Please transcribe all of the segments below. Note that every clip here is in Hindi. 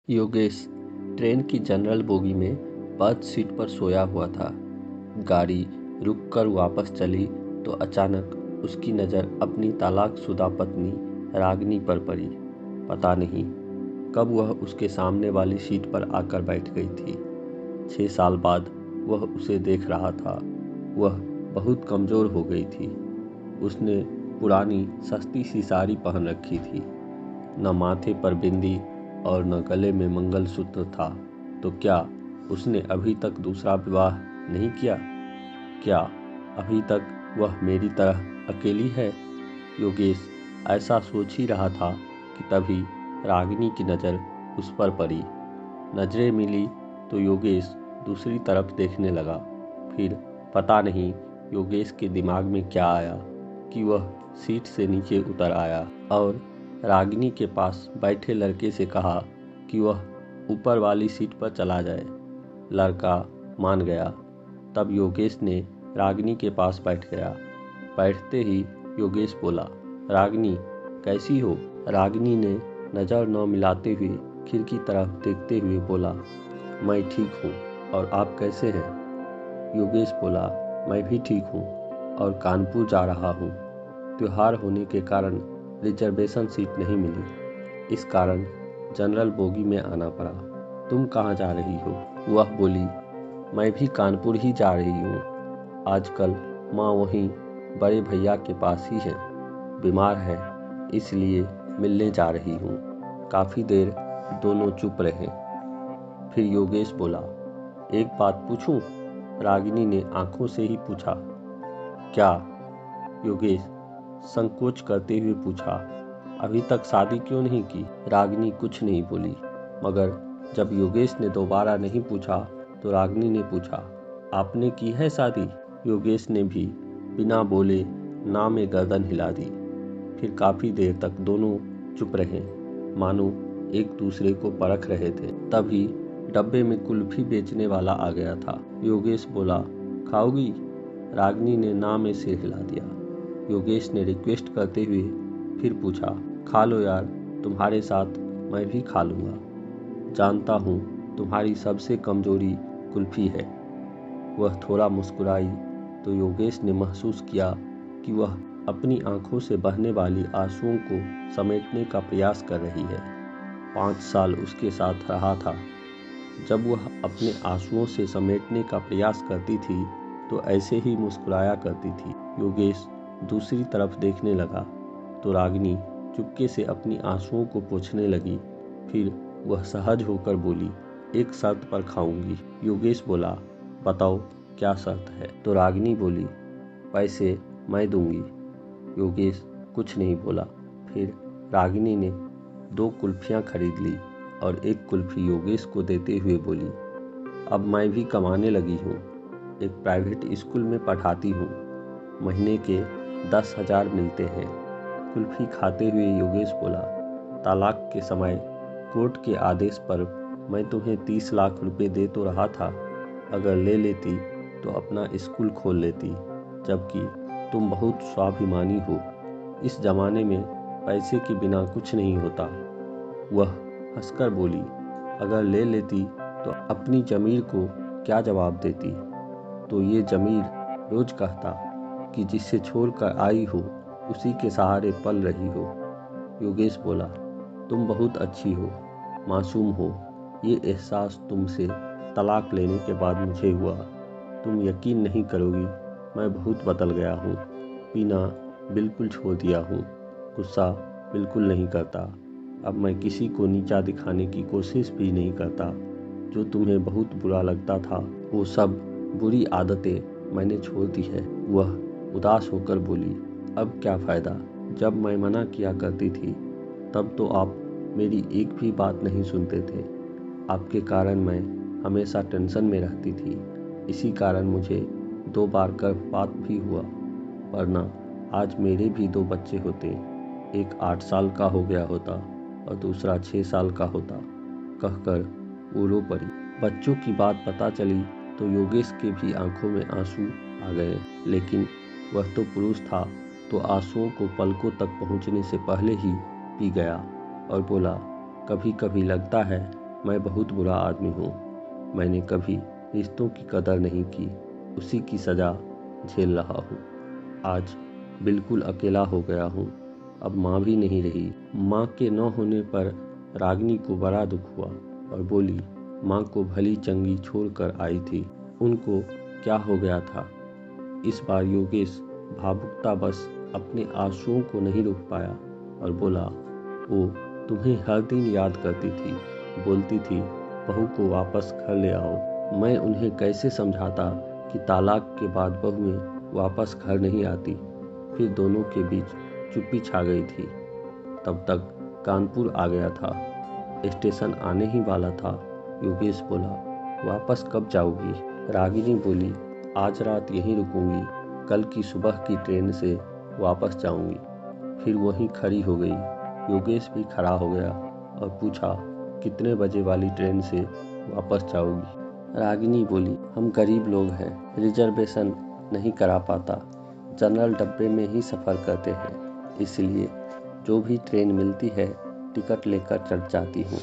योगेश ट्रेन की जनरल बोगी में बर्थ सीट पर सोया हुआ था। गाड़ी रुककर वापस चली तो अचानक उसकी नज़र अपनी तलाकशुदा पत्नी रागिनी पर पड़ी। पता नहीं कब वह उसके सामने वाली सीट पर आकर बैठ गई थी। 6 साल बाद वह उसे देख रहा था। वह बहुत कमज़ोर हो गई थी। उसने पुरानी सस्ती सी साड़ी पहन रखी थी। न माथे पर बिंदी और न गले में मंगलसूत्र था। तो क्या उसने अभी तक दूसरा विवाह नहीं किया? क्या अभी तक वह मेरी तरह अकेली है? योगेश ऐसा सोच ही रहा था कि तभी रागिनी की नज़र उस पर पड़ी। नजरें मिली तो योगेश दूसरी तरफ देखने लगा। फिर पता नहीं योगेश के दिमाग में क्या आया कि वह सीट से नीचे उतर आया और रागिनी के पास बैठे लड़के से कहा कि वह ऊपर वाली सीट पर चला जाए। लड़का मान गया। तब योगेश ने रागिनी के पास बैठ गया। बैठते ही योगेश बोला, रागिनी कैसी हो? रागिनी ने नज़र न मिलाते हुए खिड़की तरफ देखते हुए बोला, मैं ठीक हूँ और आप कैसे हैं? योगेश बोला, मैं भी ठीक हूँ और कानपुर जा रहा हूँ। त्योहार होने के कारण रिजर्वेशन सीट नहीं मिली, इस कारण जनरल बोगी में आना पड़ा। तुम कहाँ जा रही हो? वह बोली, मैं भी कानपुर ही जा रही हूँ। आजकल माँ वहीं बड़े भैया के पास ही है, बीमार है, इसलिए मिलने जा रही हूँ। काफ़ी देर दोनों चुप रहे। फिर योगेश बोला, एक बात पूछूं? रागिनी ने आंखों से ही पूछा। क्या? योगेश संकोच करते हुए पूछा, अभी तक शादी क्यों नहीं की? रागिनी कुछ नहीं बोली, मगर जब योगेश ने दोबारा नहीं पूछा तो रागिनी ने पूछा, आपने की है शादी? योगेश ने भी बिना बोले ना में गर्दन हिला दी। फिर काफ़ी देर तक दोनों चुप रहे, मानो एक दूसरे को परख रहे थे। तभी डब्बे में कुल्फी बेचने वाला आ गया था। योगेश बोला, खाओगी? रागिनी ने ना में सिर हिला दिया। योगेश ने रिक्वेस्ट करते हुए फिर पूछा, खा लो यार, तुम्हारे साथ मैं भी खा लूँगा। जानता हूँ तुम्हारी सबसे कमजोरी कुल्फी है। वह थोड़ा मुस्कुराई तो योगेश ने महसूस किया कि वह अपनी आंखों से बहने वाली आंसुओं को समेटने का प्रयास कर रही है। 5 साल उसके साथ रहा था। जब वह अपने आंसुओं से समेटने का प्रयास करती थी तो ऐसे ही मुस्कुराया करती थी। योगेश दूसरी तरफ देखने लगा तो रागिनी चुपके से अपनी आंसुओं को पोंछने लगी। फिर वह सहज होकर बोली, एक शर्त पर खाऊंगी। योगेश बोला, बताओ क्या शर्त है? तो रागिनी बोली, पैसे मैं दूंगी। योगेश कुछ नहीं बोला। फिर रागिनी ने 2 कुल्फियाँ खरीद ली और एक कुल्फी योगेश को देते हुए बोली, अब मैं भी कमाने लगी हूँ, एक प्राइवेट स्कूल में पढ़ाती हूँ, महीने के 10,000 मिलते हैं। कुल्फी खाते हुए योगेश बोला, तलाक के समय कोर्ट के आदेश पर मैं तुम्हें 30 लाख रुपए दे तो रहा था, अगर ले लेती तो अपना स्कूल खोल लेती, जबकि तुम बहुत स्वाभिमानी हो। इस जमाने में पैसे के बिना कुछ नहीं होता। वह हंसकर बोली, अगर ले लेती तो अपनी जमीर को क्या जवाब देती? तो ये जमीर रोज कहता कि जिसे छोड़कर आई हो उसी के सहारे पल रही हो। योगेश बोला, तुम बहुत अच्छी हो, मासूम हो। ये एहसास तुमसे तलाक लेने के बाद मुझे हुआ। तुम यकीन नहीं करोगी, मैं बहुत बदल गया हूँ। पीना बिल्कुल छोड़ दिया हूँ, गुस्सा बिल्कुल नहीं करता। अब मैं किसी को नीचा दिखाने की कोशिश भी नहीं करता। जो तुम्हें बहुत बुरा लगता था वो सब बुरी आदतें मैंने छोड़ दी है। वह उदास होकर बोली, अब क्या फ़ायदा? जब मैं मना किया करती थी तब तो आप मेरी एक भी बात नहीं सुनते थे। आपके कारण मैं हमेशा टेंशन में रहती थी। इसी कारण मुझे 2 बार गर्भपात भी हुआ, वरना आज मेरे भी 2 बच्चे होते। एक 8 साल का हो गया होता और दूसरा 6 साल का होता। कहकर वो रो पड़ी। बच्चों की बात पता चली तो योगेश के भी आंखों में आंसू आ गए, लेकिन वह तो पुरुष था तो आंसुओं को पलकों तक पहुंचने से पहले ही पी गया और बोला, कभी कभी लगता है मैं बहुत बुरा आदमी हूँ। मैंने कभी रिश्तों की कदर नहीं की, उसी की सज़ा झेल रहा हूँ। आज बिल्कुल अकेला हो गया हूँ। अब माँ भी नहीं रही। माँ के न होने पर रागिनी को बड़ा दुख हुआ और बोली, माँ को भली चंगी छोड़कर आई थी, उनको क्या हो गया था। इस बार योगेश भावुकता बस अपने आंसुओं को नहीं रोक पाया और बोला, वो तुम्हें हर दिन याद करती थी, बोलती थी बहू को वापस घर ले आओ। मैं उन्हें कैसे समझाता कि तलाक के बाद बहुएं वापस घर नहीं आती। फिर दोनों के बीच चुप्पी छा गई थी। तब तक कानपुर आ गया था। स्टेशन आने ही वाला था। योगेश बोला, वापस कब जाओगी। रागिनी बोली, आज रात यहीं रुकूंगी, कल की सुबह की ट्रेन से वापस जाऊंगी। फिर वहीं खड़ी हो गई। योगेश भी खड़ा हो गया और पूछा, कितने बजे वाली ट्रेन से वापस जाओगी। रागिनी बोली, हम गरीब लोग हैं, रिजर्वेशन नहीं करा पाता, जनरल डब्बे में ही सफ़र करते हैं, इसलिए जो भी ट्रेन मिलती है टिकट लेकर चढ़ जाती हूँ।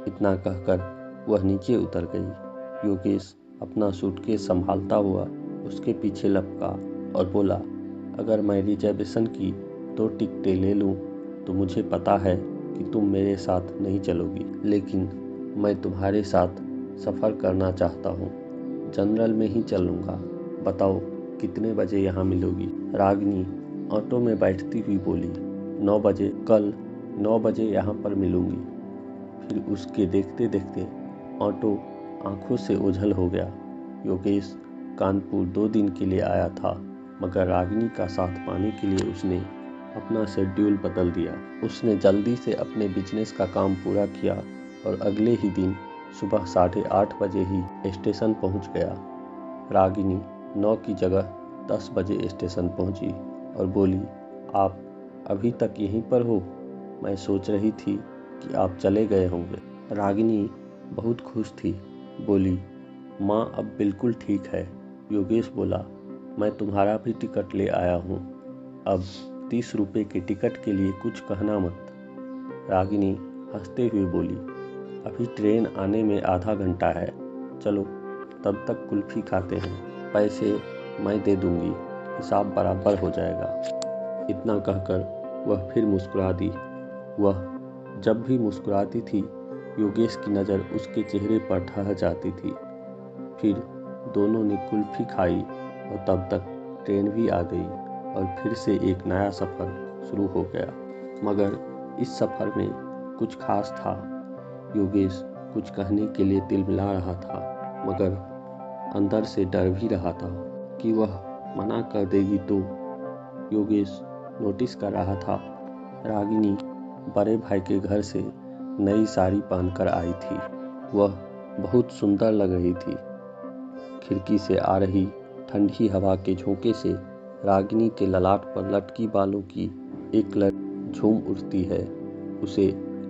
इतना कहकर वह नीचे उतर गई। योगेश अपना सूटकेस संभालता हुआ उसके पीछे लपका और बोला, अगर मैं रिजर्वेशन की 2 टिकटें ले लूँ तो मुझे पता है कि तुम मेरे साथ नहीं चलोगी, लेकिन मैं तुम्हारे साथ सफ़र करना चाहता हूँ। जनरल में ही चलूँगा। बताओ कितने बजे यहाँ मिलोगी। रागिनी ऑटो में बैठती हुई बोली, 9 बजे, कल 9 बजे यहाँ पर मिलूँगी। फिर उसके देखते देखते ऑटो आंखों से ओझल हो गया। योगेश कानपुर 2 दिन के लिए आया था, मगर रागिनी का साथ पाने के लिए उसने अपना शेड्यूल बदल दिया। उसने जल्दी से अपने बिजनेस का काम पूरा किया और अगले ही दिन सुबह 8:30 बजे ही स्टेशन पहुंच गया। रागिनी 9 की जगह 10 बजे स्टेशन पहुंची और बोली, आप अभी तक यहीं पर हो? मैं सोच रही थी कि आप चले गए होंगे। रागिनी बहुत खुश थी, बोली, माँ अब बिल्कुल ठीक है। योगेश बोला, मैं तुम्हारा भी टिकट ले आया हूँ। अब 30 रुपए के टिकट के लिए कुछ कहना मत। रागिनी हंसते हुए बोली, अभी ट्रेन आने में आधा घंटा है, चलो तब तक कुल्फी खाते हैं, पैसे मैं दे दूंगी, हिसाब बराबर हो जाएगा। इतना कहकर वह फिर मुस्कुरा दी। वह जब भी मुस्कुराती थी, योगेश की नज़र उसके चेहरे पर ठहर जाती थी। फिर दोनों ने कुल्फी खाई और तब तक ट्रेन भी आ गई और फिर से एक नया सफ़र शुरू हो गया। मगर इस सफ़र में कुछ खास था। योगेश कुछ कहने के लिए तिलमिला रहा था, मगर अंदर से डर भी रहा था कि वह मना कर देगी तो। योगेश नोटिस कर रहा था, रागिनी बड़े भाई के घर से नई साड़ी पहनकर आई थी। वह बहुत सुंदर लग रही थी। खिड़की से आ रही ठंडी हवा के झोंके से रागिनी के ललाट पर लटकी बालों की एक लट झूम उठती है। उसे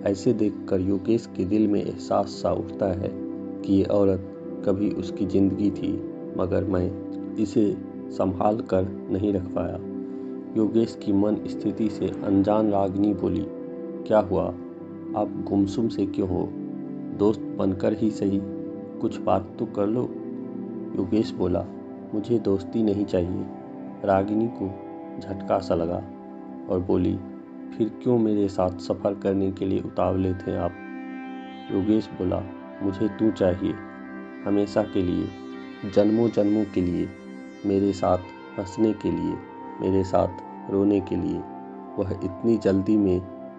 ऐसे देखकर योगेश के दिल में एहसास सा उठता है कि ये औरत कभी उसकी जिंदगी थी, मगर मैं इसे संभाल कर नहीं रख पाया। योगेश की मन स्थिति से अनजान रागिनी बोली, क्या हुआ, आप गुमसुम से क्यों हो? दोस्त बनकर ही सही कुछ बात तो कर लो। योगेश बोला, मुझे दोस्ती नहीं चाहिए। रागिनी को झटका सा लगा और बोली, फिर क्यों मेरे साथ सफ़र करने के लिए उतावले थे आप? योगेश बोला, मुझे तू चाहिए, हमेशा के लिए, जन्मों जन्मों के लिए, मेरे साथ हंसने के लिए, मेरे साथ रोने के लिए। वह इतनी जल्दी में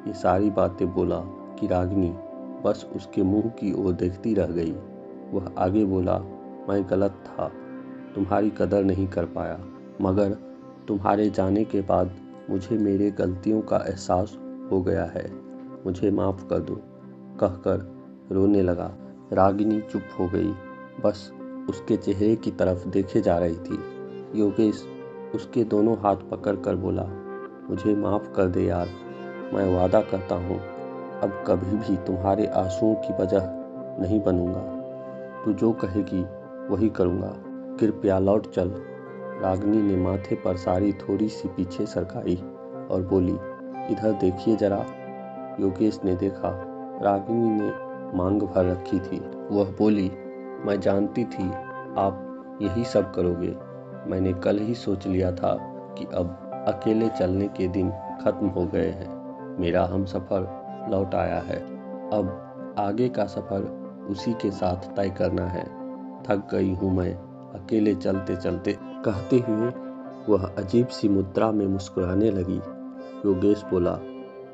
ये सारी बातें बोला कि रागिनी बस उसके मुंह की ओर देखती रह गई। वह आगे बोला, मैं गलत था, तुम्हारी कदर नहीं कर पाया, मगर तुम्हारे जाने के बाद मुझे मेरे गलतियों का एहसास हो गया है, मुझे माफ़ कर दो, कहकर रोने लगा। रागिनी चुप हो गई, बस उसके चेहरे की तरफ देखे जा रही थी। योगेश उसके दोनों हाथ पकड़कर बोला, मुझे माफ़ कर दे यार, मैं वादा करता हूँ अब कभी भी तुम्हारे आंसुओं की वजह नहीं बनूंगा। तू जो कहेगी वही करूँगा, कृपया लौट चल। रागिनी ने माथे पर साड़ी थोड़ी सी पीछे सरकाई और बोली, इधर देखिए जरा। योगेश ने देखा, रागिनी ने मांग भर रखी थी। वह बोली, मैं जानती थी आप यही सब करोगे। मैंने कल ही सोच लिया था कि अब अकेले चलने के दिन खत्म हो गए हैं। मेरा हमसफर लौट आया है। अब आगे का सफर उसी के साथ तय करना है। थक गई हूँ मैं अकेले चलते चलते। कहते हुए वह अजीब सी मुद्रा में मुस्कुराने लगी। योगेश बोला,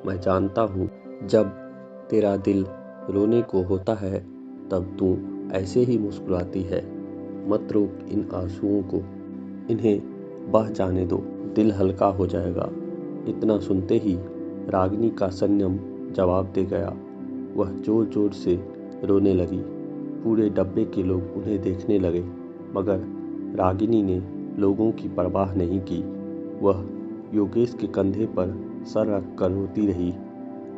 मैं जानता हूँ जब तेरा दिल रोने को होता है तब तू ऐसे ही मुस्कुराती है। मत रोक इन आंसुओं को, इन्हें बह जाने दो, दिल हल्का हो जाएगा। इतना सुनते ही रागिनी का संयम जवाब दे गया। वह जोर जोर से रोने लगी। पूरे डब्बे के लोग उन्हें देखने लगे, मगर रागिनी ने लोगों की परवाह नहीं की। वह योगेश के कंधे पर सर रख कर रोती रही।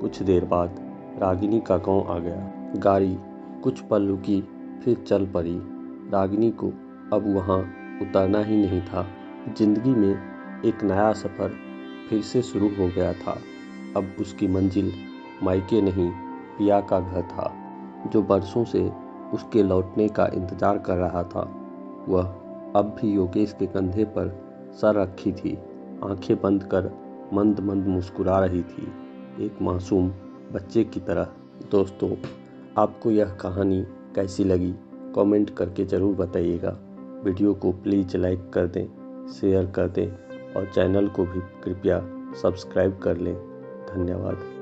कुछ देर बाद रागिनी का गांव आ गया। गाड़ी कुछ पल रुकी, फिर चल पड़ी। रागिनी को अब वहां उतरना ही नहीं था। जिंदगी में एक नया सफर फिर से शुरू हो गया था। अब उसकी मंजिल मायके नहीं, पिया का घर था, जो बरसों से उसके लौटने का इंतजार कर रहा था। वह अब भी योगेश के कंधे पर सर रखी थी, आंखें बंद कर मंद मंद मुस्कुरा रही थी, एक मासूम बच्चे की तरह। दोस्तों, आपको यह कहानी कैसी लगी कमेंट करके ज़रूर बताइएगा। वीडियो को प्लीज़ लाइक कर दें, शेयर कर दें और चैनल को भी कृपया सब्सक्राइब कर लें। धन्यवाद।